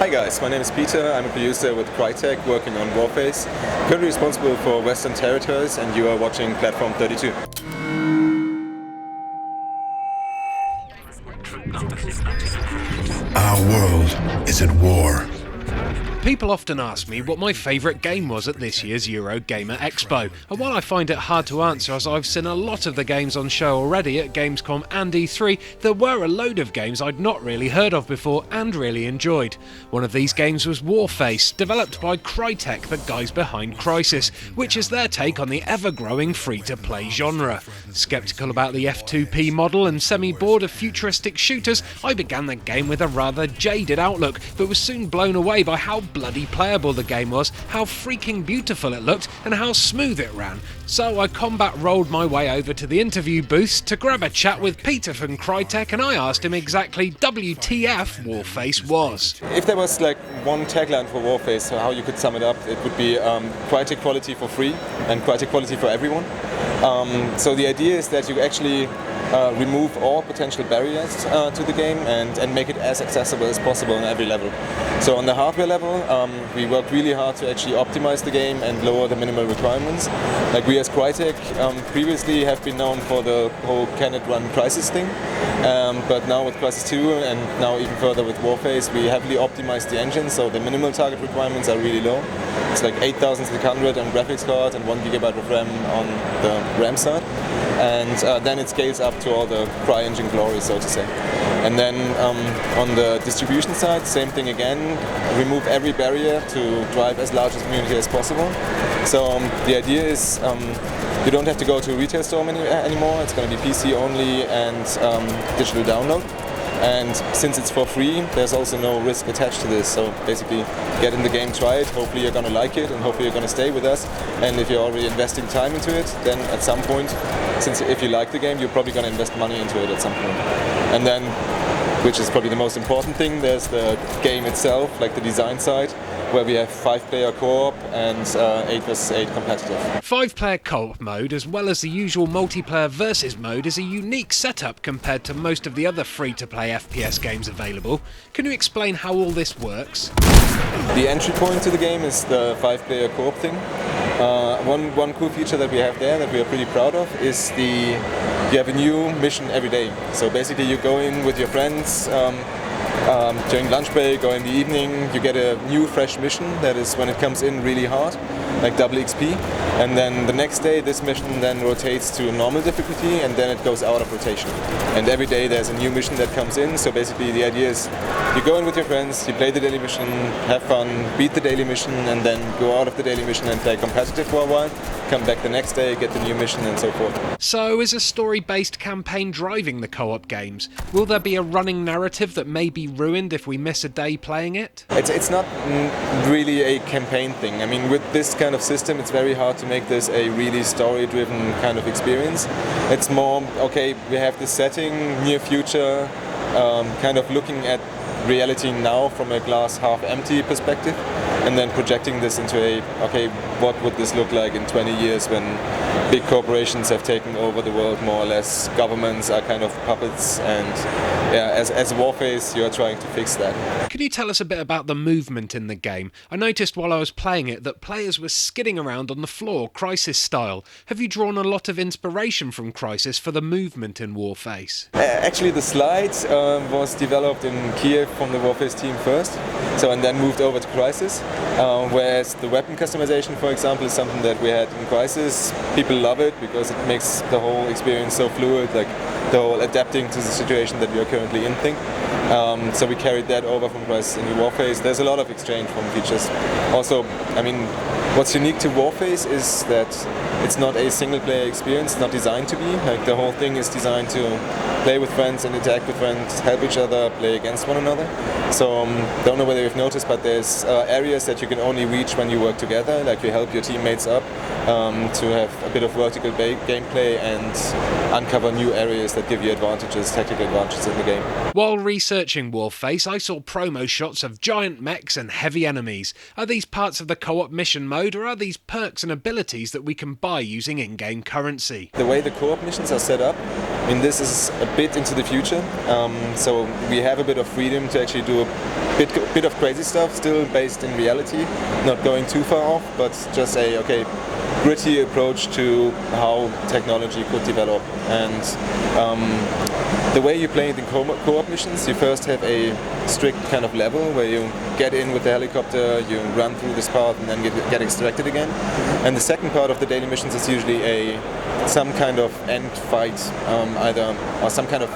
Hi guys, my name is Peter. I'm a producer with Crytek working on Warface. Currently responsible for Western territories, and you are watching Platform32. Our world is at war. People often ask me what my favourite game was at this year's Eurogamer Expo, and while I find it hard to answer as I've seen a lot of the games on show already at Gamescom and E3, there were a load of games I'd not really heard of before and really enjoyed. One of these games was Warface, developed by Crytek, the guys behind Crysis, which is their take on the ever-growing free-to-play genre. Sceptical about the F2P model and semi-bored of futuristic shooters, I began the game with a rather jaded outlook, but was soon blown away by how bloody playable the game was, how freaking beautiful it looked, and how smooth it ran. So I combat rolled my way over to the interview booths to grab a chat with Peter from Crytek, and I asked him exactly WTF Warface was. If there was like one tagline for Warface, how you could sum it up, it would be Crytek quality for free and Crytek quality for everyone. So the idea is that you actually remove all potential barriers to the game and make it as accessible as possible on every level. So on the hardware level, we worked really hard to actually optimize the game and lower the minimal requirements. Like we as Crytek previously have been known for the whole can it run Crysis thing, but now with Crysis 2 and now even further with Warface, we heavily optimized the engine, so the minimal target requirements are really low. It's like 8600 on graphics card and 1 GB of RAM on the RAM side. And then it scales up to all the CryEngine glory, so to say. And then on the distribution side, same thing again, remove every barrier to drive as large a community as possible. So the idea is you don't have to go to a retail store anymore, it's going to be PC only and digital download. And since it's for free, there's also no risk attached to this. So basically, get in the game, try it, hopefully you're going to like it and hopefully you're going to stay with us. And if you're already investing time into it, then at some point, since if you like the game, you're probably going to invest money into it at some point. And then, which is probably the most important thing, there's the game itself, like the design side, where we have 5-player co-op and 8 vs 8 competitive. 5-player co-op mode, as well as the usual multiplayer versus mode, is a unique setup compared to most of the other free-to-play FPS games available. Can you explain how all this works? The entry point to the game is the 5-player co-op thing. One cool feature that we have there that we are pretty proud of is you have a new mission every day. So basically you go in with your friends, during lunch break or in the evening, you get a new fresh mission that is, when it comes in, really hard, like double XP. And then the next day this mission then rotates to normal difficulty and then it goes out of rotation. And every day there's a new mission that comes in, so basically the idea is you go in with your friends, you play the daily mission, have fun, beat the daily mission and then go out of the daily mission and play competitive for a while, come back the next day, get the new mission and so forth. So is a story-based campaign driving the co-op games? Will there be a running narrative that may be ruined if we miss a day playing it? It's not really a campaign thing. I mean, with this kind of system, it's very hard to make this a really story-driven kind of experience. It's more, okay, we have this setting, near future, kind of looking at reality now from a glass half empty perspective, and then projecting this into okay, what would this look like in 20 years when big corporations have taken over the world more or less, governments are kind of puppets, and yeah, as Warface you are trying to fix that. Can you tell us a bit about the movement in the game? I noticed while I was playing it that players were skidding around on the floor, Crysis style. Have you drawn a lot of inspiration from Crysis for the movement in Warface? Actually the slide was developed in Kiev from the Warface team first, and then moved over to Crysis, whereas the weapon customization, for example, is something that we had in Crysis. People love it because it makes the whole experience so fluid, like the whole adapting to the situation that we are currently in thing. So we carried that over from Crysis into Warface. There's a lot of exchange from features. Also, I mean, what's unique to Warface is that it's not a single-player experience, it's not designed to be. Like the whole thing is designed to play with friends and interact with friends, help each other, play against one another. So, don't know whether you've noticed, but there's areas that you can only reach when you work together, like you help your teammates up to have a bit of vertical gameplay and uncover new areas that give you advantages, tactical advantages in the game. While researching Warface, I saw promo shots of giant mechs and heavy enemies. Are these parts of the co-op mission mode, or are these perks and abilities that we can buy using in-game currency? The way the co-op missions are set up, I mean, this is a bit into the future, so we have a bit of freedom to actually do bit of crazy stuff, still based in reality, not going too far off, but just a gritty approach to how technology could develop. And the way you play the co-op missions, you first have a strict kind of level where you get in with the helicopter, you run through this path, and then get extracted again. And the second part of the daily missions is usually some kind of end fight, or some kind of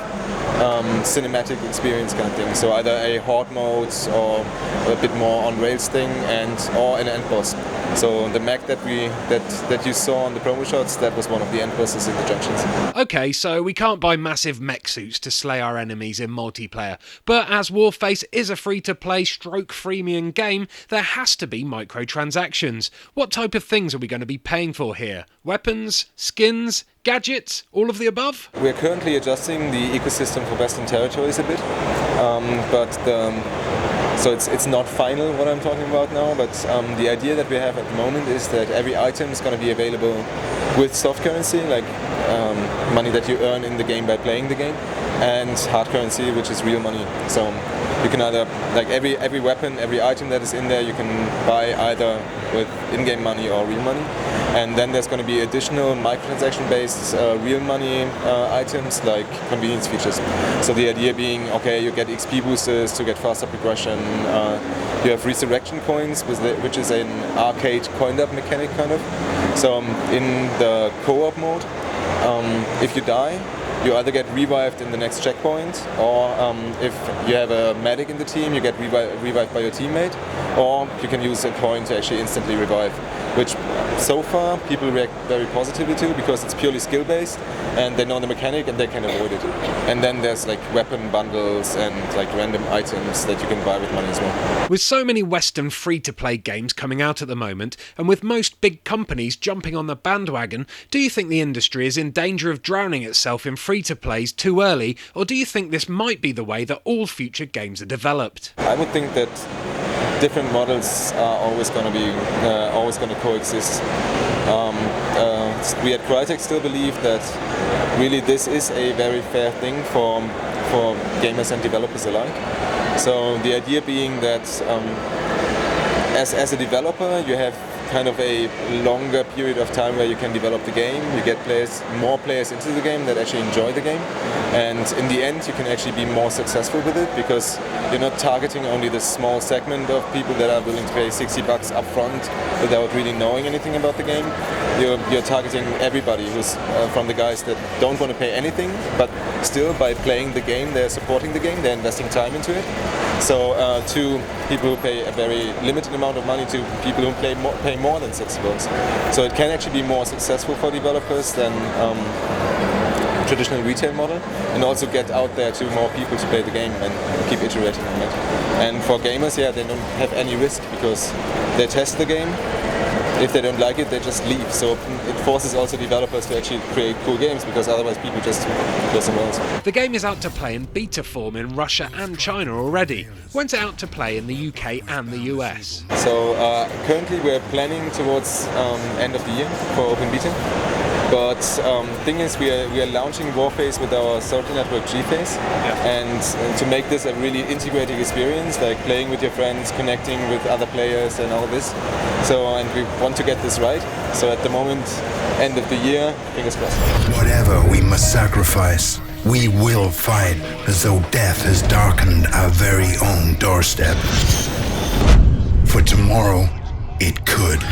cinematic experience kind of thing. So either a horde mode or a bit more on rails thing, or an end boss. So the mech that you saw on the promo shots, that was one of the end bosses in the junctions. Okay, so we can't buy massive mech suits to slay our enemies in multiplayer, but as Warface is a free-to-play stroke freemium game, there has to be microtransactions. What type of things are we going to be paying for here? Weapons? Skins? Gadgets? All of the above? We're currently adjusting the ecosystem for Western territories a bit, so it's not final what I'm talking about now, but the idea that we have at the moment is that every item is going to be available with soft currency, like money that you earn in the game by playing the game, and hard currency, which is real money. So you can either, like every weapon, every item that is in there, you can buy either with in-game money or real money. And then there's going to be additional microtransaction-based real money items like convenience features. So the idea being, okay, you get XP boosters to get faster progression. You have resurrection coins, which is an arcade coin-up mechanic kind of. So in the co-op mode, if you die, you either get revived in the next checkpoint, or if you have a medic in the team, you get revived by your teammate, or you can use a coin to actually instantly revive, which so far people react very positively to because it's purely skill-based and they know the mechanic and they can avoid it. And then there's like weapon bundles and like random items that you can buy with money as well. With so many Western free-to-play games coming out at the moment, and with most big companies jumping on the bandwagon, do you think the industry is in danger of drowning itself in free-to-plays too early, or do you think this might be the way that all future games are developed? I would think that different models are always going to coexist. We at Crytek still believe that really this is a very fair thing for gamers and developers alike. So the idea being that as a developer you have kind of a longer period of time where you can develop the game, you get more players into the game that actually enjoy the game, and in the end you can actually be more successful with it because you're not targeting only this small segment of people that are willing to pay $60 up front without really knowing anything about the game. You're targeting everybody who's from the guys that don't want to pay anything, but still by playing the game they're supporting the game, they're investing time into it. So to people who pay a very limited amount of money to people who pay more than $60. So it can actually be more successful for developers than traditional retail model, and also get out there to more people to play the game and keep iterating on it. And for gamers, yeah, they don't have any risk because they test the game. If they don't like it, they just leave. So it forces also developers to actually create cool games because otherwise people just go somewhere else. The game is out to play in beta form in Russia and China already. When's it out to play in the UK and the US? So currently we're planning towards end of the year for open beta. But thing is, we are launching Warface with our social network Gface, and to make this a really integrated experience, like playing with your friends, connecting with other players, and all this. So, and we want to get this right. So at the moment, end of the year, fingers crossed. Whatever we must sacrifice, we will fight as though death has darkened our very own doorstep. For tomorrow, it could.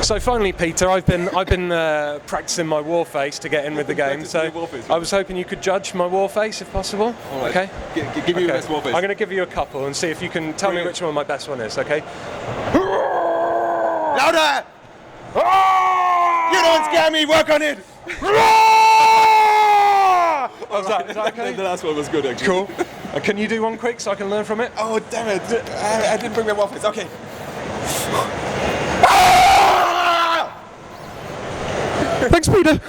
So finally, Peter, I've been practicing my Warface to get in with the game. So I was hoping you could judge my Warface if possible. All right. Okay. Give me your best Warface. I'm going to give you a couple and see if you can tell me which one my best one is. Okay. Louder! You don't scare me. Work on it. Is that okay? The last one was good, actually. Cool. Can you do one quick so I can learn from it? Oh damn it! I didn't bring my Warface. Okay. Thanks, Peter.